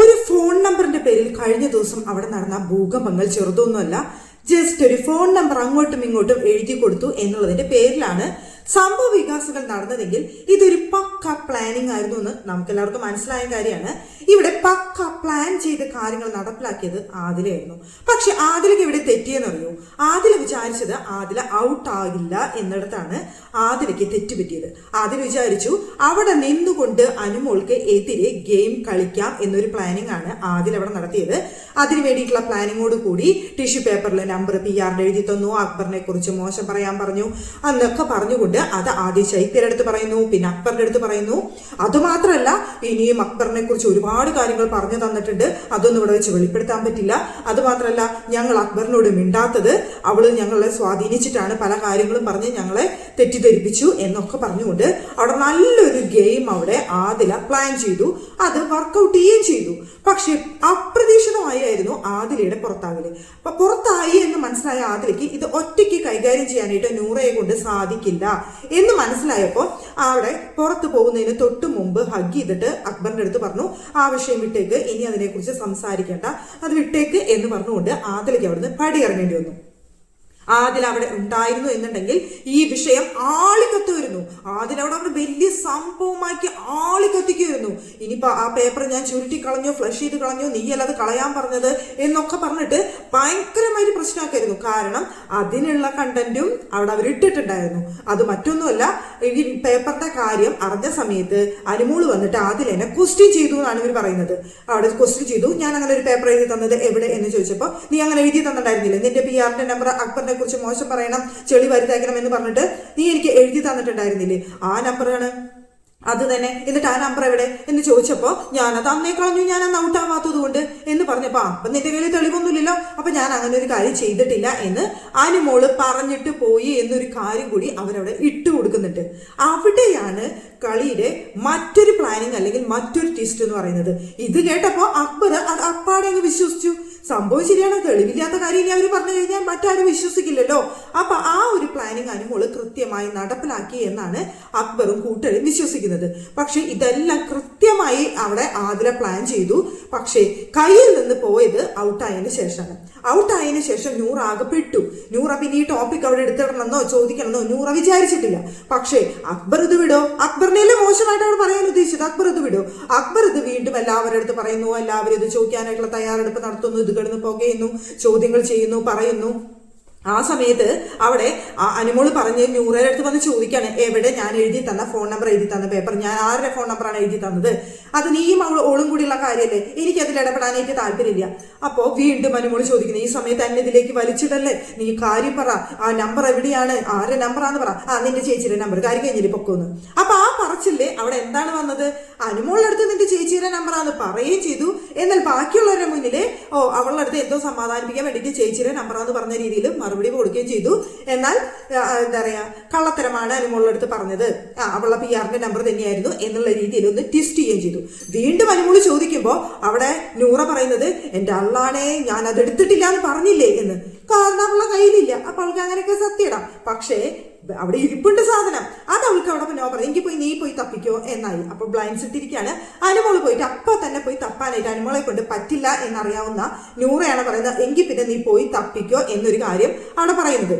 ഒരു ഫോൺ നമ്പറിന്റെ പേരിൽ കഴിഞ്ഞ ദിവസം അവിടെ നടന്ന ഭൂകമ്പങ്ങൾ ചെറുതൊന്നുമല്ല. ജസ്റ്റ് ഒരു ഫോൺ നമ്പർ അങ്ങോട്ടും ഇങ്ങോട്ടും എഴുതി കൊടുത്തു എന്നുള്ളതിന്റെ പേരിലാണ് സംഭവ വികാസങ്ങൾ നടന്നതെങ്കിൽ ഇതൊരു പക്ക പ്ലാനിങ് ആയിരുന്നു എന്ന് നമുക്ക് എല്ലാവർക്കും മനസ്സിലായ കാര്യമാണ്. ഇവിടെ പക്ക പ്ലാൻ ചെയ്ത കാര്യങ്ങൾ നടപ്പിലാക്കിയത് ആദിലയായിരുന്നു. പക്ഷെ ആദിലക്ക് ഇവിടെ തെറ്റിയെന്നറിയോ? ആദില വിചാരിച്ചത് ആദില ഔട്ട് ആകില്ല എന്നിടത്താണ് ആദിലയ്ക്ക് തെറ്റുപറ്റിയത്. ആദില വിചാരിച്ചു അവിടെ നിന്നുകൊണ്ട് അനുമോൾക്ക് എതിരെ ഗെയിം കളിക്കാം എന്നൊരു പ്ലാനിങ് ആണ് ആദില അവിടെ നടത്തിയത്. അതിനു വേണ്ടിയിട്ടുള്ള പ്ലാനിങ്ങോട് കൂടി ടിഷ്യൂ പേപ്പറിൽ നമ്പർ PR എഴുതി തന്നു, അക്ബറിനെ കുറിച്ച് മോശം പറയാൻ പറഞ്ഞു എന്നൊക്കെ പറഞ്ഞുകൊണ്ട് അത് ആദ്യം ശൈത്യയുടെ അടുത്ത് പറയുന്നു, പിന്നെ അക്ബറിന്റെ അടുത്ത് പറയുന്നു. അതുമാത്രമല്ല ഇനിയും അക്ബറിനെ കുറിച്ച് ഒരുപാട് കാര്യങ്ങൾ പറഞ്ഞു തന്നിട്ടുണ്ട്, അതൊന്നും ഇവിടെ വെച്ച് വെളിപ്പെടുത്താൻ പറ്റില്ല. അതുമാത്രമല്ല ഞങ്ങൾ അക്ബറിനോട് മിണ്ടാത്തത് അവള് ഞങ്ങളെ സ്വാധീനിച്ചിട്ടാണ്, പല കാര്യങ്ങളും പറഞ്ഞ് ഞങ്ങളെ തെറ്റിദ്ധരിപ്പിച്ചു എന്നൊക്കെ പറഞ്ഞുകൊണ്ട് അവിടെ നല്ലൊരു ഗെയിം അവിടെ ആദില പ്ലാൻ ചെയ്തു. അത് വർക്കൗട്ട് ചെയ്യുകയും ചെയ്തു. പക്ഷെ അപ്രതീക്ഷിതമായിരുന്നു ആദിലയുടെ പുറത്താകല്. അപ്പൊ പുറത്തായി എന്ന് മനസ്സിലായ ആദിലയ്ക്ക് ഇത് ഒറ്റയ്ക്ക് കൈകാര്യം ചെയ്യാനായിട്ട് നൂറയെ കൊണ്ട് സാധിക്കില്ല എന്ന് മനസ്സിലായപ്പോ അവിടെ പുറത്തു പോകുന്നതിന് തൊട്ട് മുമ്പ് ഹഗ് ചെയ്തിട്ട് അക്ബറിന്റെ അടുത്ത് പറഞ്ഞു, ആ വിഷയം വിട്ടേക്ക്, ഇനി അതിനെക്കുറിച്ച് സംസാരിക്കേണ്ട, അത് വിട്ടേക്ക് എന്ന് പറഞ്ഞുകൊണ്ട് ആദിലയ്ക്ക് അവിടുന്ന് പടിയിറങ്ങേണ്ടി വന്നു. ആദില അവിടെ ഉണ്ടായിരുന്നു എന്നുണ്ടെങ്കിൽ ഈ വിഷയം ആളിക്കത്തുമായിരുന്നു. ആദില അവിടെ വലിയ സംഭവമാക്കി ആളിക്കത്തിക്കുമായിരുന്നു. ഇനിയിപ്പോ ആ പേപ്പർ ഞാൻ ചുരുട്ടി കളഞ്ഞോ, ഫ്ലഷ് ചെയ്ത് കളഞ്ഞോ, നീയല്ല അത് കളയാൻ പറഞ്ഞത് എന്നൊക്കെ പറഞ്ഞിട്ട് ഭയങ്കരമായിട്ട് പ്രശ്നമാക്കായിരുന്നു. കാരണം അതിനുള്ള കണ്ടന്റും അവിടെ അവർ ഇട്ടിട്ടുണ്ടായിരുന്നു. അത് മറ്റൊന്നുമല്ല, ഈ പേപ്പറിന്റെ കാര്യം അറിഞ്ഞ സമയത്ത് അനുമോള് വന്നിട്ട് ആദിലെന്നെ ക്വസ്റ്റ്യൻ ചെയ്തു എന്നാണ് ഇവർ പറയുന്നത്. അവിടെ ക്വസ്റ്റ്യൻ ചെയ്തു, ഞാൻ അങ്ങനെ ഒരു പേപ്പർ എഴുതി തന്നത് എവിടെ എന്ന് ചോദിച്ചപ്പോൾ നീ അങ്ങനെ എഴുതി തന്നിട്ടുണ്ടായിരുന്നില്ലേ, നിന്റെ PR നമ്പർ അക്ബറിനെ കുറിച്ച് മോശം പറയണം, ചെളി വരുത്താക്കണം എന്ന് പറഞ്ഞിട്ട് നീ എനിക്ക് എഴുതി തന്നിട്ടുണ്ടായിരുന്നില്ലേ, ആ നമ്പറാണ് അത് തന്നെ. എന്നിട്ട് ആ നമ്പർ എവിടെ എന്ന് ചോദിച്ചപ്പോ ഞാനത് അന്നേ കളഞ്ഞു, ഞാൻ അന്ന് ഔട്ട് ആവാത്തത് കൊണ്ട് എന്ന് പറഞ്ഞപ്പോ അപ്പൊ നിന്റെ കയ്യിൽ തെളിവൊന്നുമില്ലല്ലോ, അപ്പൊ ഞാൻ അങ്ങനെ ഒരു കാര്യം ചെയ്തിട്ടില്ല എന്ന് അനുമോള് പറഞ്ഞിട്ട് പോയി എന്നൊരു കാര്യം കൂടി അവരവിടെ ഇട്ട് കൊടുക്കുന്നുണ്ട്. അവിടെയാണ് കളിയുടെ മറ്റൊരു പ്ലാനിങ് അല്ലെങ്കിൽ മറ്റൊരു ട്വിസ്റ്റ് എന്ന് പറയുന്നത്. ഇത് കേട്ടപ്പോ അക്ബർ അത് അപ്പാടെ അങ്ങ് വിശ്വസിച്ചു. സംഭവം ശരിയാണ്, തെളിവില്ലാത്ത കാര്യം ഇനി അവർ പറഞ്ഞു കഴിഞ്ഞാൽ മറ്റാരും വിശ്വസിക്കില്ലല്ലോ. അപ്പൊ ആ ഒരു പ്ലാനിങ് അനുമോള് കൃത്യമായി നടപ്പിലാക്കി എന്നാണ് അക്ബറും കൂട്ടരും വിശ്വസിക്കുന്നത്. പക്ഷെ ഇതെല്ലാം കൃത്യമായി അവിടെ ആദില പ്ലാൻ ചെയ്തു. പക്ഷേ കയ്യിൽ നിന്ന് പോയത് ഔട്ടായതിനു ശേഷമാണ്. ഔട്ടായതിനു ശേഷം നൂറ ആകപ്പെട്ടു. നൂറ പിന്നെ ഈ ടോപ്പിക് അവിടെ എടുത്തിടണമെന്നോ ചോദിക്കണമെന്നോ നൂറ വിചാരിച്ചിട്ടില്ല. പക്ഷേ അക്ബർ ഇത് വിടോ, അക്ബറിനെല്ലാം മോശമായിട്ട് അവിടെ പറയാൻ ഉദ്ദേശിച്ചത്, അക്ബർ ഇത് വിടോ. അക്ബർ ഇത് വീണ്ടും എല്ലാവരുടെ അടുത്ത് പറയുന്നു, എല്ലാവരും ഇത് ചോദിക്കാനായിട്ടുള്ള തയ്യാറെടുപ്പ് നടത്തുന്നു, ഇത് കിടന്ന് പുകയുന്നു, ചോദ്യങ്ങൾ ചെയ്യുന്നു, പറയുന്നു. ആ സമയത്ത് അവിടെ അനുമോള് പറഞ്ഞ് നൂറയുടെ അടുത്ത് വന്ന് ചോദിക്കാണ്, എവിടെ ഞാൻ എഴുതി തന്ന ഫോൺ നമ്പർ എഴുതി തന്ന പേപ്പർ, ഞാൻ ആരുടെ ഫോൺ നമ്പറാണ് എഴുതി തന്നത്, അത് നീയും ഓളും കൂടിയുള്ള കാര്യമല്ലേ, എനിക്ക് അതിൽ ഇടപെടാനായിട്ട് താല്പര്യമില്ല. അപ്പോ വീണ്ടും അനുമോള് ചോദിക്കുന്നു, ഈ സമയത്ത് എന്നെ ഇതിലേക്ക് വലിച്ചിടല്ലേ, നീ കാര്യം പറ, ആ നമ്പർ എവിടെയാണ്, ആരുടെ നമ്പറാന്ന് പറ, നിന്റെ ചേച്ചിയുടെ നമ്പർ, കാര്യം കഴിഞ്ഞില്ല പൊക്കോന്ന്. അപ്പൊ ആ പറച്ചില്ലേ അവിടെ എന്താണ് വന്നത്, അനുമോളുടെ അടുത്ത് നിന്റെ ചേച്ചിയുടെ നമ്പറാന്ന് പറയുകയും ചെയ്തു. എന്നാൽ ബാക്കിയുള്ളവരുടെ മുന്നില് അവളുടെ അടുത്ത് എന്തോ സമാധാനിപ്പിക്കാൻ വേണ്ടിയിട്ട് ചേച്ചിയുടെ നമ്പറാന്ന് പറഞ്ഞ രീതിയിൽ മറുപടി കൊടുക്കുകയും ചെയ്തു. എന്നാൽ എന്താ പറയാ, കള്ളത്തരമാണ് അനുമോളുടെ അടുത്ത് പറഞ്ഞത്, അവളുടെ PR നമ്പർ തന്നെയായിരുന്നു എന്നുള്ള രീതിയിൽ ഒന്ന് ട്വിസ്റ്റ് ചെയ്യുകയും ചെയ്തു. വീണ്ടും അനുമോള് ചോദിക്കുമ്പോൾ അവിടെ നൂറ പറയുന്നത്, എന്റെ അള്ളാണേ ഞാൻ അത് എടുത്തിട്ടില്ല എന്ന് പറഞ്ഞില്ലേ എന്ന്. കാരണം അവളുടെ കയ്യിലില്ല, അപ്പൊ അവൾക്ക് അങ്ങനെയൊക്കെ സത്യടാം. പക്ഷേ അവിടെ ഇരിപ്പുണ്ട് സാധനം, അത് അവൾക്ക് അവിടെ നോ പറയും, എങ്കിൽ പോയി നീ പോയി തപ്പിക്കോ എന്നായി. അപ്പൊ ബ്ലൈൻഡ്സ് ഇട്ടിരിക്കുകയാണ്. അനുമോള് പോയിട്ട് അപ്പൊ തന്നെ പോയി തപ്പാനായിട്ട് അനുമോളെ കൊണ്ട് പറ്റില്ല എന്നറിയാവുന്ന നൂറയാണ് പറയുന്നത്, എങ്കിൽ പിന്നെ നീ പോയി തപ്പിക്കോ എന്നൊരു കാര്യം അവിടെ പറയുന്നത്.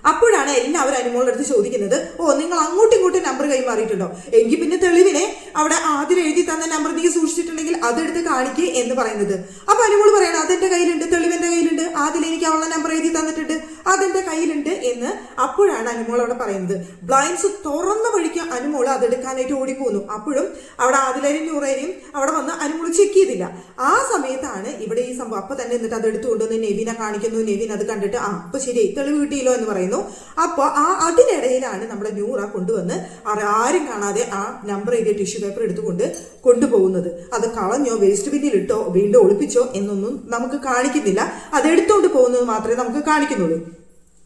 അപ്പോഴാണ് എല്ലാവരും അനുമോളുടെ അടുത്ത് ചോദിക്കുന്നത്, നിങ്ങൾ അങ്ങോട്ടും ഇങ്ങോട്ടും നമ്പർ കൈമാറിയിട്ടുണ്ടോ, എങ്കിൽ പിന്നെ തെളിവിനെ അവിടെ ആദ്യം എഴുതി തന്ന നമ്പർ നീ സൂക്ഷിച്ചിട്ടുണ്ടെങ്കിൽ അതെടുത്ത് കാണിക്കുക എന്ന് പറയുന്നത്. അപ്പൊ അനുമോള് പറയണം, അതെന്റെ കയ്യിലുണ്ട്, തെളിവെന്റെ കയ്യിലുണ്ട്, ആദ്യം എനിക്ക് അവളുടെ നമ്പർ എഴുതി തന്നിട്ടുണ്ട്, അതെന്റെ കയ്യിലുണ്ട് എന്ന്. അപ്പോഴാണ് അനുമോൾ അവിടെ പറയുന്നത്. ബ്ലൈൻഡ്സ് തുറന്ന വഴിക്ക് അനുമോള് അതെടുക്കാനായിട്ട് ഓടിപ്പോന്നു. അപ്പോഴും അവിടെ ആദിലേരും നൂറേരും അവിടെ വന്ന് അനുമോള് ചെക്ക് ചെയ്തില്ല. ആ സമയത്താണ് ഇവിടെ ഈ സംഭവം. അപ്പൊ തന്നെ എന്നിട്ട് അത് എടുത്തുകൊണ്ടുവന്ന് നെവിനെ കാണിക്കുന്നു. നെവിൻ അത് കണ്ടിട്ട് അപ്പൊ ശരി തെളിവ് കിട്ടിയില്ലോ എന്ന് പറയുന്നു. അപ്പൊ അതിനിടയിലാണ് നമ്മുടെ നൂറ കൊണ്ടുവന്ന് ആരും കാണാതെ ആ നമ്പർ എഴുതിയ ടിഷ്യൂ പേപ്പർ എടുത്തുകൊണ്ട് കൊണ്ടുപോകുന്നത്. അത് കളഞ്ഞോ, വേസ്റ്റ് ബിന്നിൽ ഇട്ടോ, വീണ്ടും ഒളിപ്പിച്ചോ എന്നൊന്നും നമുക്ക് കാണിക്കുന്നില്ല. അത് എടുത്തുകൊണ്ട് പോകുന്നത് മാത്രമേ നമുക്ക് കാണിക്കുന്നുള്ളൂ.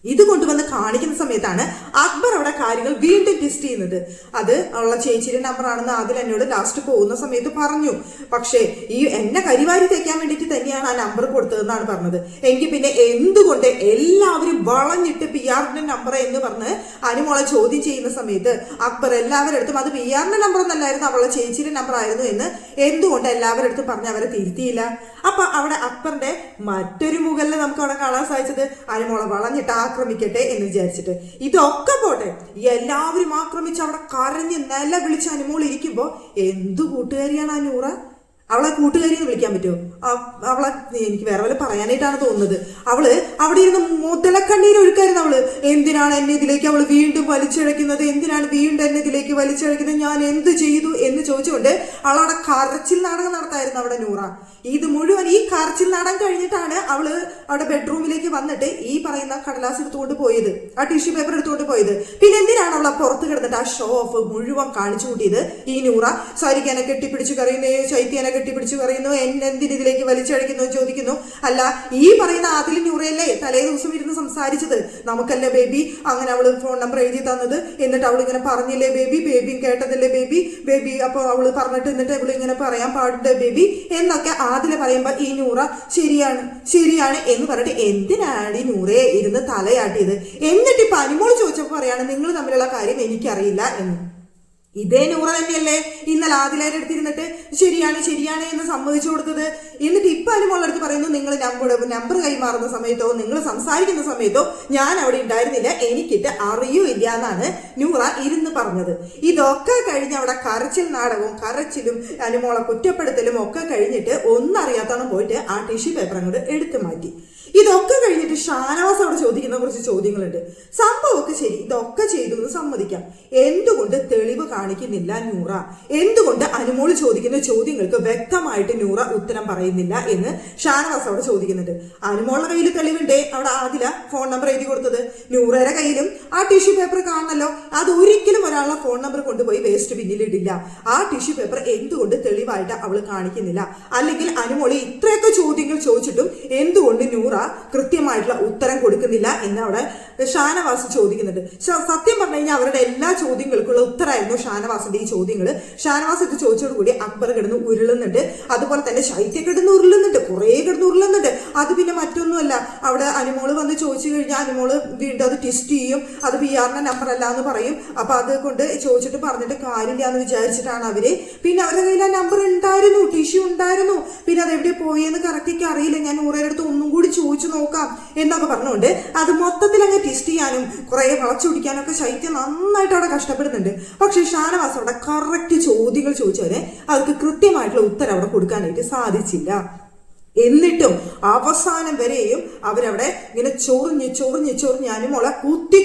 ഇത് കൊണ്ടുവന്ന് കാണിക്കുന്ന സമയത്താണ് അക്ബർ അവിടെ കാര്യങ്ങൾ വീണ്ടും ടെസ്റ്റ് ചെയ്യുന്നത്. അത് ഉള്ള ചേച്ചിയുടെ നമ്പർ ആണെന്ന് ആദിൽ എന്നോട് ലാസ്റ്റ് പോകുന്ന സമയത്ത് പറഞ്ഞു. പക്ഷേ ഈ എന്നെ കരിവാരി തേക്കാൻ വേണ്ടിയിട്ട് തന്നെയാണ് ആ നമ്പർ കൊടുത്തതെന്നാണ് പറഞ്ഞത്. എങ്കിൽ പിന്നെ എന്തുകൊണ്ട് എല്ലാവരും വളഞ്ഞിട്ട് പി ആറിന്റെ നമ്പർ എന്ന് പറഞ്ഞ് അനുമോളെ ചോദ്യം ചെയ്യുന്ന സമയത്ത് അക്ബർ എല്ലാവരുടെ അടുത്തും അത് പി ആറിന്റെ നമ്പർ ഒന്നല്ലായിരുന്നു, അവളെ ചേച്ചിയുടെ നമ്പർ ആയിരുന്നു എന്ന് എന്തുകൊണ്ട് എല്ലാവരുടെ അടുത്തും പറഞ്ഞ് അവരെ തിരുത്തിയില്ല? അപ്പൊ അവിടെ അക്ബറിന്റെ മറ്റൊരു മുകളിൽ നമുക്ക് അവിടെ കാണാൻ സാധിച്ചത് അനുമോളെ വളഞ്ഞിട്ട് ആക്രമിക്കട്ടെ എന്ന് വിചാരിച്ചിട്ട്. ഇതൊക്കെ പോട്ടെ, എല്ലാവരും ആക്രമിച്ച് അവിടെ കരഞ്ഞ് നില വിളിച്ച് അനുമോൾ ഇരിക്കുമ്പോ എന്തു കൂട്ടുകാരിയാണ് ആ നൂറ? അവളെ കൂട്ടുകാരി എന്ന് വിളിക്കാൻ പറ്റുമോ? അവളെ എനിക്ക് വേറെ വല്ല പറയാനായിട്ടാണ് തോന്നുന്നത്. അവള് അവിടെ ഇരുന്ന് മുതലക്കണ്ണീര് ഒഴുക്കായിരുന്നു. അവള് എന്തിനാണ് എന്നെ ഇതിലേക്ക് അവള് വീണ്ടും വലിച്ചിഴക്കുന്നത്, എന്തിനാണ് വീണ്ടും എന്നെ ഇതിലേക്ക് വലിച്ചിഴക്കുന്നത്, ഞാൻ എന്ത് ചെയ്തു എന്ന് ചോദിച്ചുകൊണ്ട് അവളവിടെ കരച്ചിൽ നാടകം നടത്തായിരുന്നു അവിടെ നൂറ. ഇത് മുഴുവൻ ഈ കരച്ചിൽ നാടകം കഴിഞ്ഞിട്ടാണ് അവള് അവിടെ ബെഡ്റൂമിലേക്ക് വന്നിട്ട് ഈ പറയുന്ന കടലാസ് എടുത്തുകൊണ്ട് പോയത്, ആ ടിഷ്യൂ പേപ്പർ എടുത്തുകൊണ്ട് പോയത്. പിന്നെ എന്തിനാണ് അവളെ പുറത്ത് കിടന്നിട്ട് ആ ഷോ ഓഫ് മുഴുവൻ കാണിച്ചു കൂട്ടിയത് ഈ നൂറ? സരിക്കാനെ കെട്ടിപ്പിടിച്ച് കറിയുന്നേ, ചൈത്യനെ കെട്ടിപ്പിടിച്ച് പറയുന്നു, എന്തിനിതിലേക്ക് വലിച്ചഴിക്കുന്നു ചോദിക്കുന്നു. അല്ല, ഈ പറയുന്ന ആദിൽ നൂറയല്ലേ തലേ ദിവസം ഇരുന്ന് സംസാരിച്ചത്? നമുക്കല്ലേ ബേബി അങ്ങനെ അവള് ഫോൺ നമ്പർ എഴുതി തന്നത്, എന്നിട്ട് അവൾ ഇങ്ങനെ പറഞ്ഞില്ലേ ബേബി, ബേബിയും കേട്ടതല്ലേ ബേബി അപ്പൊ അവള് പറഞ്ഞിട്ട് എന്നിട്ട് അവള് ഇങ്ങനെ പറയാൻ പാടുണ്ട് ബേബി എന്നൊക്കെ ആദിലെ പറയുമ്പോ ഈ നൂറ ശരിയാണ് എന്ന് പറഞ്ഞിട്ട് എന്തിനാണ് ഈ നൂറയെ ഇരുന്ന് തലയാട്ടിയത്? എന്നിട്ട് ഇപ്പൊ അനുമോൾ ചോദിച്ചപ്പോ പറയാണ് നിങ്ങൾ തമ്മിലുള്ള കാര്യം എനിക്കറിയില്ല എന്ന്. ഇതേ നൂറ തന്നെയല്ലേ ഇന്നലെ ആദിലേരെ അടുത്തിരുന്നിട്ട് ശരിയാണ് എന്ന് സമ്മതിച്ചു കൊടുത്തത്. എന്നിട്ട് ഇപ്പൊ അനുമോളുടെ അടുത്ത് പറയുന്നു നിങ്ങൾ നമ്പർ കൈമാറുന്ന സമയത്തോ നിങ്ങൾ സംസാരിക്കുന്ന സമയത്തോ ഞാൻ അവിടെ ഉണ്ടായിരുന്നില്ല, എനിക്കിട്ട് അറിയൂല്ല എന്നാണ് നൂറ ഇരുന്ന് പറഞ്ഞത്. ഇതൊക്കെ കഴിഞ്ഞ് അവിടെ കരച്ചിൽ നാടകവും കരച്ചിലും അനുമോളെ കുറ്റപ്പെടുത്തലും ഒക്കെ കഴിഞ്ഞിട്ട് ഒന്നറിയാത്തവണ്ണം പോയിട്ട് ആ ടിഷ്യൂ പേപ്പർ അങ്ങോട്ട് എടുത്തു മാറ്റി. ഇതൊക്കെ കഴിഞ്ഞിട്ട് ഷാനവാസ് അവിടെ ചോദിക്കുന്ന കുറച്ച് ചോദ്യങ്ങളുണ്ട്. സംഭവമൊക്കെ ശരി, ഇതൊക്കെ ചെയ്തു എന്ന് സമ്മതിക്കാം. എന്തുകൊണ്ട് തെളിവ് കാണിക്കുന്നില്ല നൂറ? എന്തുകൊണ്ട് അനുമോള് ചോദിക്കുന്ന ചോദ്യങ്ങൾക്ക് വ്യക്തമായിട്ട് നൂറ ഉത്തരം പറയുന്നില്ല എന്ന് ഷാനവാസ് അവിടെ ചോദിക്കുന്നുണ്ട്. അനുമോളുടെ കയ്യിൽ തെളിവുണ്ടേ, അവിടെ ആദില ഫോൺ നമ്പർ എഴുതി കൊടുത്തത്. നൂറയുടെ കയ്യിലും ആ ടിഷ്യൂ പേപ്പർ കാണണല്ലോ. അത് ഒരിക്കലും ഒരാളുടെ ഫോൺ നമ്പർ കൊണ്ടുപോയി വേസ്റ്റ് ബിന്നിലിടില്ല. ആ ടിഷ്യൂ പേപ്പർ എന്തുകൊണ്ട് തെളിവായിട്ട് അവൾ കാണിക്കുന്നില്ല? അല്ലെങ്കിൽ അനുമോള് ഇത്രയൊക്കെ ചോദ്യങ്ങൾ ചോദിച്ചിട്ടും എന്തുകൊണ്ട് നൂറ കൃത്യമായിട്ടുള്ള ഉത്തരം കൊടുക്കുന്നില്ല എന്ന് അവിടെ ഷാനവാസ് ചോദിക്കുന്നുണ്ട്. സത്യം പറഞ്ഞു കഴിഞ്ഞാൽ അവരുടെ എല്ലാ ചോദ്യങ്ങൾക്കുള്ള ഉത്തരമായിരുന്നു ഷാനവാസിന്റെ ഈ ചോദ്യങ്ങൾ. ഷാനവാസ് ഇത് ചോദിച്ചോടുകൂടി അക്ബർ കിടന്ന് ഉരുളുന്നുണ്ട്, അതുപോലെ തന്നെ ശൈത്യ കിടന്ന് ഉരുളുന്നുണ്ട്, കുറേ കിടന്ന് ഉരുളുന്നുണ്ട്. അത് പിന്നെ മറ്റൊന്നുമല്ല, അവിടെ അനുമോള് വന്ന് ചോദിച്ചു കഴിഞ്ഞാൽ അനുമോള് വീണ്ടും അത് ടെസ്റ്റ് ചെയ്യും, അത് പി ആറിന്റെ നമ്പർ അല്ല എന്ന് പറയും. അപ്പൊ അത് കൊണ്ട് ചോദിച്ചിട്ട് പറഞ്ഞിട്ട് കാര്യമില്ല എന്ന് വിചാരിച്ചിട്ടാണ് അവര്. പിന്നെ അവരുടെ കയ്യിൽ ആ നമ്പർ ഉണ്ടായിരുന്നു, ടിഷ്യൂ ഉണ്ടായിരുന്നു, പിന്നെ അത് എവിടെ പോയെന്ന് കറക്റ്റ് അറിയില്ല, ഞാൻ നൂറയുടെ അടുത്ത് ഒന്നും കൂടി ചോദിച്ചു നോക്കാം എന്നൊക്കെ പറഞ്ഞുകൊണ്ട് അത് മൊത്തത്തിൽ അങ്ങ് ടെസ്റ്റ് ചെയ്യാനും കുറെ വളച്ചൊടിക്കാനും ഒക്കെ ശൈത്യം നന്നായിട്ട് അവിടെ കഷ്ടപ്പെടുന്നുണ്ട്. പക്ഷെ ഷാനവാസ് അവിടെ കറക്റ്റ് ചോദ്യങ്ങൾ ചോദിച്ചവരെ അവർക്ക് കൃത്യമായിട്ടുള്ള ഉത്തരം അവിടെ കൊടുക്കാനായിട്ട് സാധിച്ചില്ല. എന്നിട്ടും അവസാനം വരെയും അവരവിടെ ഇങ്ങനെ ചൊറിഞ്ഞ് അനുമോളെ കുത്തി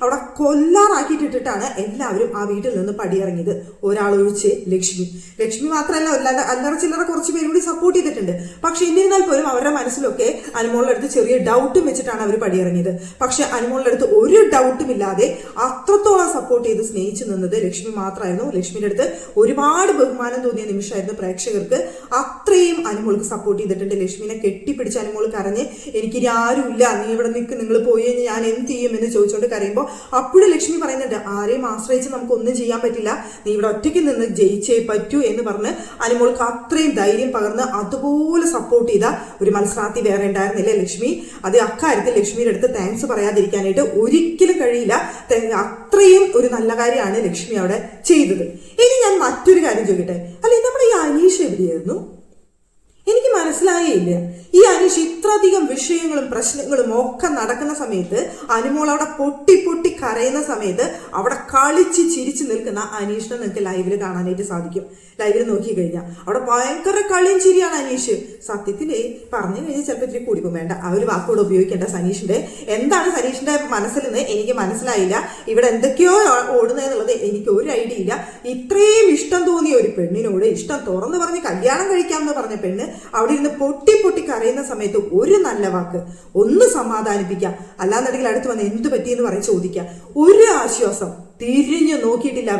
അവിടെ കൊല്ലാറാക്കിയിട്ടിട്ടാണ് എല്ലാവരും ആ വീട്ടിൽ നിന്ന് പടിയിറങ്ങിയത്. ഒരാളൊഴിച്ച് ലക്ഷ്മി മാത്രമല്ല, അല്ലറ ചില്ലറ കുറച്ച് പേരും കൂടി സപ്പോർട്ട് ചെയ്തിട്ടുണ്ട്. പക്ഷെ എന്നിരുന്നാൽ പോലും അവരുടെ മനസ്സിലൊക്കെ അനുമോളുടെ അടുത്ത് ചെറിയ ഡൗട്ടും വെച്ചിട്ടാണ് അവർ പടിയിറങ്ങിയത്. പക്ഷെ അനുമോളുടെ അടുത്ത് ഒരു ഡൗട്ടും ഇല്ലാതെ അത്രത്തോളം സപ്പോർട്ട് ചെയ്ത് സ്നേഹിച്ചു നിന്നത് ലക്ഷ്മി മാത്രമായിരുന്നു. ലക്ഷ്മിയുടെ അടുത്ത് ഒരുപാട് ബഹുമാനം തോന്നിയ നിമിഷമായിരുന്നു പ്രേക്ഷകർക്ക്. അത്രയും അനുമോൾക്ക് സപ്പോർട്ട് ചെയ്തിട്ടുണ്ട്. ലക്ഷ്മിനെ കെട്ടിപ്പിടിച്ച് അനുമോൾ കരഞ്ഞ് എനിക്കിനി ആരുമില്ല, നീ ഇവിടെ നിൽക്ക്, നിങ്ങൾ പോയി കഴിഞ്ഞാൽ ഞാൻ എന്ത് ചെയ്യും എന്ന് ചോദിച്ചുകൊണ്ട് കരയുമ്പോൾ അപ്പോഴും ലക്ഷ്മി പറയുന്നുണ്ട് ആരെയും ആശ്രയിച്ച് നമുക്കൊന്നും ചെയ്യാൻ പറ്റില്ല, നീ ഇവിടെ ഒറ്റയ്ക്ക് നിന്ന് ജയിച്ചേ പറ്റൂ എന്ന് പറഞ്ഞ് അനുമോൾക്ക് അത്രയും ധൈര്യം പകർന്ന് അതുപോലെ സപ്പോർട്ട് ചെയ്ത ഒരു മത്സരാർത്ഥി വേറെ ഉണ്ടായിരുന്നില്ലേ ലക്ഷ്മി. അത് അക്കാര്യത്തിൽ ലക്ഷ്മിയുടെ അടുത്ത് താങ്ക്സ് പറയാതിരിക്കാനായിട്ട് ഒരിക്കലും കഴിയില്ല. അത്രയും ഒരു നല്ല കാര്യമാണ് ലക്ഷ്മി അവിടെ ചെയ്തത്. ഇനി ഞാൻ മറ്റൊരു കാര്യം ചോദിക്കട്ടെ, അല്ലെ നമ്മുടെ ഈ അനീഷ് എവിടെയായിരുന്നു? എനിക്ക് മനസ്സിലായേയില്ല. ഈ അനീഷ് ഇത്രയധികം വിഷയങ്ങളും പ്രശ്നങ്ങളും ഒക്കെ നടക്കുന്ന സമയത്ത് അനുമോൾ അവിടെ പൊട്ടി കരയുന്ന സമയത്ത് അവിടെ കളിച്ച് ചിരിച്ചു നിൽക്കുന്ന അനീഷിനെ നിങ്ങൾക്ക് ലൈവില് കാണാനായിട്ട് സാധിക്കും. ലൈവിൽ നോക്കി കഴിഞ്ഞാൽ അവിടെ ഭയങ്കര കളിയും ചിരിയാണ് അനീഷ്. സത്യത്തില് പറഞ്ഞു കഴിഞ്ഞാൽ ചിലപ്പോൾ ഇത്തിരി കൂടിപ്പോ വേണ്ട, ആ ഒരു വാക്കുകൂടെ ഉപയോഗിക്കേണ്ട സനീഷിന്റെ. എന്താണ് സനീഷിന്റെ മനസ്സിൽ നിന്ന് എനിക്ക് മനസ്സിലായില്ല. ഇവിടെ എന്തൊക്കെയോ ഓടുന്നതെന്നുള്ളത് എനിക്ക് ഒരു ഐഡിയ ഇല്ല. ഇത്രയും ഇഷ്ടം തോന്നിയ ഒരു പെണ്ണിനോട് ഇഷ്ടം തുറന്നു പറഞ്ഞ് കല്യാണം കഴിക്കാമെന്ന് പറഞ്ഞ പെണ്ണ് അവിടെ ഇരുന്ന് പൊട്ടി കരയുന്ന സമയത്ത് ഒരു നല്ല വാക്ക്, ഒന്ന് സമാധാനിപ്പിക്കാം, അല്ലാന്നുണ്ടെങ്കിൽ അടുത്ത് വന്ന് എന്ത് പറ്റിയെന്ന് പറഞ്ഞ് ചോദിക്കാം, ഒരു ആശ്വാസം തിരിഞ്ഞു നോക്കിയിട്ടില്ല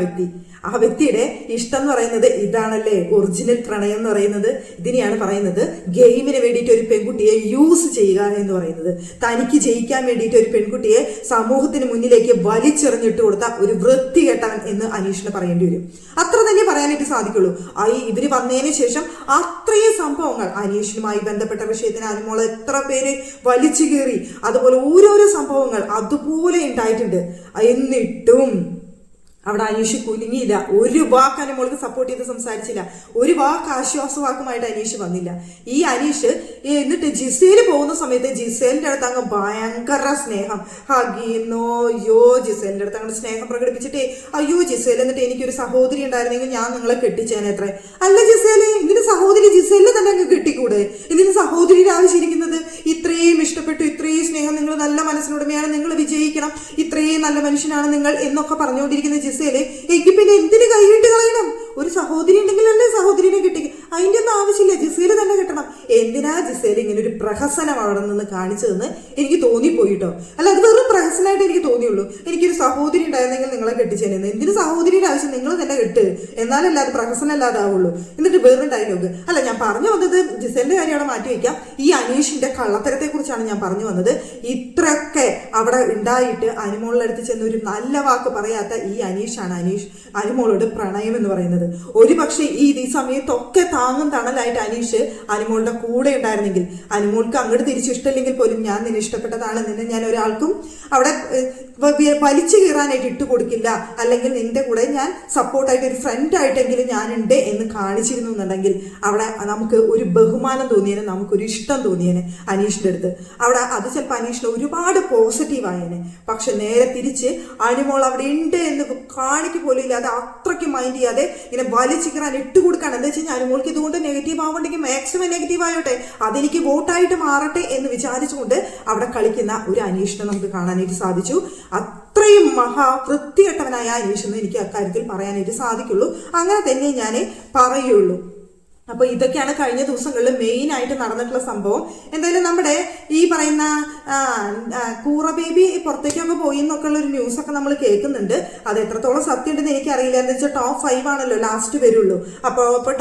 ആ വ്യക്തിയുടെ ഇഷ്ടം എന്ന് പറയുന്നത് ഇതാണല്ലേ ഒറിജിനൽ പ്രണയം എന്ന് പറയുന്നത്. ഇതിനെയാണ് പറയുന്നത് ഗെയിമിന് വേണ്ടിയിട്ട് ഒരു പെൺകുട്ടിയെ യൂസ് ചെയ്യുക എന്ന് പറയുന്നത്. തനിക്ക് ജയിക്കാൻ വേണ്ടിയിട്ട് ഒരു പെൺകുട്ടിയെ സമൂഹത്തിന് മുന്നിലേക്ക് വലിച്ചെറിഞ്ഞിട്ട് കൊടുത്ത ഒരു വൃത്തികെട്ടവൻ എന്ന് അനീഷിന് പറയേണ്ടി വരും. അത്ര തന്നെ പറയാനായിട്ട് സാധിക്കുള്ളൂ. ഇവര് വന്നതിന് ശേഷം അത്രയും സംഭവങ്ങൾ അനീഷിനുമായി ബന്ധപ്പെട്ട വിഷയത്തിന് അനുമോൾ എത്ര പേര് വലിച്ചു കീറി, അതുപോലെ ഓരോരോ സംഭവങ്ങൾ അതുപോലെ ഉണ്ടായിട്ടുണ്ട്. എന്നിട്ടും അവിടെ അനീഷ് കുലുങ്ങിയില്ല. ഒരു വാക്ക് അനുമോൾക്ക് സപ്പോർട്ട് ചെയ്ത് സംസാരിച്ചില്ല. ഒരു വാക്ക് ആശ്വാസവാക്കുമായിട്ട് അനീഷ് വന്നില്ല. ഈ അനീഷ് എന്നിട്ട് ജിസേല് പോകുന്ന സമയത്ത് ജിസേലിന്റെ അടുത്ത് അങ്ങ് ഭയങ്കര സ്നേഹം ഹഗീന്നോ. ജിസേലിന്റെ അടുത്ത് അങ്ങനെ സ്നേഹം പ്രകടിപ്പിച്ചിട്ടേ ജിസേൽ എന്നിട്ട് എനിക്കൊരു സഹോദരി ഉണ്ടായിരുന്നെങ്കിൽ ഞാൻ നിങ്ങളെ കെട്ടിച്ചേനെത്രേ. അല്ല ജിസേല്, ഇതിന് സഹോദരി ജിസേലിനെ തന്നെ അങ്ങ് കെട്ടിക്കൂടെ? ഇതിന് സഹോദരിയുടെ ആവശ്യമിരിക്കുന്നത്? ഇത്രയും ഇഷ്ടപ്പെട്ടു, ഇത്രയും സ്നേഹം, നിങ്ങൾ നല്ല മനസ്സിനുടമയാണ്, നിങ്ങൾ വിജയിക്കണം, ഇത്രയും നല്ല മനുഷ്യനാണ് നിങ്ങൾ എന്നൊക്കെ പറഞ്ഞുകൊണ്ടിരിക്കുന്ന ജിസേല് എനിക്ക് പിന്നെ എന്തിന് കൈവിട്ട് കളയണം? ഒരു സഹോദരി ഉണ്ടെങ്കിലല്ലേ സഹോദരിനെ കെട്ടിക്കും. അതിന്റെ ഒന്നും ആവശ്യമില്ല, ജിസേല് തന്നെ കെട്ടണം. എന്തിനാ ജിസേല് ഇങ്ങനെ ഒരു പ്രഹസനം അവിടെ നിന്ന് കാണിച്ചതെന്ന് എനിക്ക് തോന്നിപ്പോയിട്ടോ. അല്ല, അത് വെറും പ്രഹസനമായിട്ട് എനിക്ക് തോന്നിയുള്ളൂ. എനിക്കൊരു സഹോദരി ഉണ്ടായിരുന്നെങ്കിൽ നിങ്ങളെ കെട്ടിച്ചേനെന്ന്. എന്തിന് സഹോദരിയുടെ ആവശ്യം? നിങ്ങൾ തന്നെ കെട്ട്, എന്നാലല്ല അത് പ്രഹസനം അല്ലാതാവുള്ളൂ. എന്നിട്ട് വേറൊരു ഡയലോഗ്. അല്ല, ഞാൻ പറഞ്ഞു വന്നത് ജിസേലിന്റെ കാര്യം അവിടെ മാറ്റി വയ്ക്കാം. ഈ അനീഷിന്റെ കള്ളത്തരത്തെ കുറിച്ചാണ് ഞാൻ പറഞ്ഞു വന്നത്. ഇത്രയൊക്കെ അവിടെ ഉണ്ടായിട്ട് അനുമോളുടെ അടുത്ത് ചെന്ന് ഒരു നല്ല വാക്ക് പറയാത്ത ഈ അനീഷാണ് അനുമോളോട് പ്രണയം എന്ന് പറയുന്നത്. ഒരു പക്ഷേ ഈ സമയത്തൊക്കെ താങ്ങും തണലായിട്ട് അനീഷ് അനുമോളുടെ കൂടെ ഉണ്ടായിരുന്നെങ്കിൽ, അനുമോൾക്ക് അങ്ങോട്ട് തിരിച്ചു ഇഷ്ടമില്ലെങ്കിൽ പോലും ഞാൻ നിന്നെ ഇഷ്ടപ്പെട്ടതാണ്, നിന്നെ ഞാൻ ഒരാൾക്കും അവിടെ വലിച്ചു കീറാനായിട്ട് ഇട്ട് കൊടുക്കില്ല, അല്ലെങ്കിൽ നിന്റെ കൂടെ ഞാൻ സപ്പോർട്ടായിട്ട് ഒരു ഫ്രണ്ട് ആയിട്ടെങ്കിലും ഞാനുണ്ട് എന്ന് കാണിച്ചിരുന്നു എന്നുണ്ടെങ്കിൽ അവിടെ നമുക്ക് ഒരു ബഹുമാനം തോന്നിയേനെ, നമുക്കൊരു ഇഷ്ടം തോന്നിയേനെ അനീഷിന്റെ അടുത്ത്. അവിടെ അത് ചിലപ്പോൾ അനീഷിന് ഒരുപാട് പോസിറ്റീവ് ആയേനെ. പക്ഷെ നേരെ തിരിച്ച് അനുമോൾ അവിടെ ഉണ്ട് എന്ന് കാണിക്ക് പോലും ഇല്ലാതെ അത്രയ്ക്ക് മൈൻഡ് ചെയ്യാതെ ഇങ്ങനെ വലിച്ചു കീറാൻ ഇട്ട് കൊടുക്കാണ്. എന്താ വെച്ച് കഴിഞ്ഞാൽ അനുമോൾക്ക് ഇതുകൊണ്ട് നെഗറ്റീവ് ആവുന്നുണ്ടെങ്കിൽ മാക്സിമം നെഗറ്റീവ് ആയോട്ടെ, അതെനിക്ക് വോട്ടായിട്ട് മാറട്ടെ എന്ന് വിചാരിച്ചുകൊണ്ട് അവിടെ കളിക്കുന്ന ഒരു അനീഷിനെ നമുക്ക് കാണാനായിട്ട് സാധിച്ചു. അത്രയും വൃത്തികെട്ടവനായ അനീഷ് എന്ന് എനിക്ക് അക്കാര്യത്തിൽ പറയാനായിട്ട് സാധിക്കുള്ളൂ. അങ്ങനെ തന്നെ ഞാൻ പറയുള്ളൂ. അപ്പൊ ഇതൊക്കെയാണ് കഴിഞ്ഞ ദിവസങ്ങളിൽ മെയിൻ ആയിട്ട് നടന്നിട്ടുള്ള സംഭവം. എന്തായാലും നമ്മുടെ ഈ പറയുന്ന കൂറ ബേബി പുറത്തേക്കൊക്കെ പോയി എന്നൊക്കെ ഉള്ള ഒരു ന്യൂസ് ഒക്കെ നമ്മൾ കേൾക്കുന്നുണ്ട്. അത് എത്രത്തോളം സത്യം ഉണ്ടെന്ന് എനിക്കറിയില്ല. എന്താ വെച്ചാൽ ടോപ്പ് 5 ആണല്ലോ ലാസ്റ്റ് വരുള്ളൂ. അപ്പോൾ ഇപ്പൊ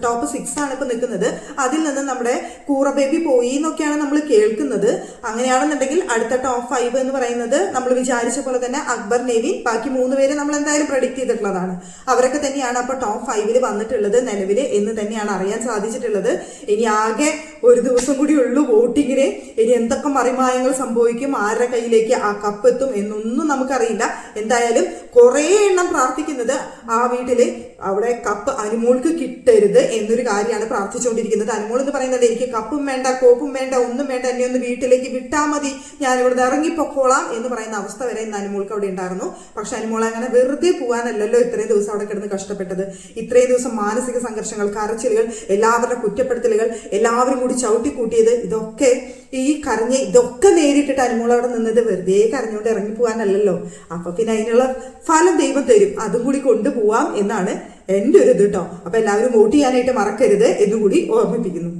ടോപ്പ് 6 ആണ് ഇപ്പൊ നിൽക്കുന്നത്. അതിൽ നിന്ന് നമ്മുടെ കൂറ ബേബി പോയി എന്നൊക്കെയാണ് നമ്മൾ കേൾക്കുന്നത്. അങ്ങനെയാണെന്നുണ്ടെങ്കിൽ അടുത്ത ടോപ്പ് 5 എന്ന് പറയുന്നത് നമ്മൾ വിചാരിച്ച പോലെ തന്നെ അക്ബർ, നെവിൻ, ബാക്കി 3 പേര് നമ്മൾ എന്തായാലും പ്രഡിക്ട് ചെയ്തിട്ടുള്ളതാണ്. അവരൊക്കെ തന്നെയാണ് അപ്പൊ ടോപ്പ് 5 വന്നിട്ടുള്ളത് നിലവില് എന്ന് തന്നെയാണ് അറിയാൻ സാധിച്ചിട്ടുള്ളത്. ഇനി ആകെ ഒരു ദിവസം കൂടി ഉള്ളൂ വോട്ടിങ്ങിന്. ഇനി എന്തൊക്കെ മറിമായങ്ങൾ സംഭവിക്കും, ആരുടെ കയ്യിലേക്ക് ആ കപ്പ് എത്തും എന്നൊന്നും നമുക്കറിയില്ല. എന്തായാലും കുറെ എണ്ണം പ്രാർത്ഥിക്കുന്നത് ആ വീട്ടില് അവിടെ കപ്പ് അനുമോൾക്ക് കിട്ടരുത് എന്നൊരു കാര്യമാണ് പ്രാർത്ഥിച്ചുകൊണ്ടിരിക്കുന്നത്. അനുമോൾ എന്ന് പറയുന്നത് എനിക്ക് കപ്പും വേണ്ട, കോപ്പും വേണ്ട, ഒന്നും വേണ്ട, എന്നെ ഒന്ന് വീട്ടിലേക്ക് വിട്ടാൽ മതി, ഞാൻ ഇവിടുന്ന് ഇറങ്ങിപ്പൊക്കോളാം എന്ന് പറയുന്ന അവസ്ഥ വരെ ഇന്ന് അനുമോൾക്ക് അവിടെ ഉണ്ടായിരുന്നു. പക്ഷെ അനുമോൾ അങ്ങനെ വെറുതെ പോകാനല്ലല്ലോ ഇത്രയും ദിവസം അവിടെ കിടന്ന് കഷ്ടപ്പെട്ടത്. ഇത്രയും ദിവസം മാനസിക സംഘർഷങ്ങൾ, കരച്ചിലുകൾ, എല്ലാവരുടെ കുറ്റപ്പെടുത്തലുകൾ, എല്ലാവരും കൂടി ചവിട്ടിക്കൂട്ടിയത്, ഇതൊക്കെ നേരിട്ടിട്ട് അനുമോൾ അവിടെ നിന്നത് വെറുതെ കരഞ്ഞുകൊണ്ട് ഇറങ്ങി പോകാനല്ലല്ലോ. അപ്പൊ പിന്നെ അതിനുള്ള ഫലം ദൈവം തരും, അതും കൂടി കൊണ്ടുപോവാം എന്നാണ് എൻ്റെ ഒരു ഇത് കേട്ടോ. അപ്പൊ എല്ലാവരും വോട്ട് ചെയ്യാനായിട്ട് മറക്കരുത് എന്നുകൂടി ഓർമ്മിപ്പിക്കുന്നു.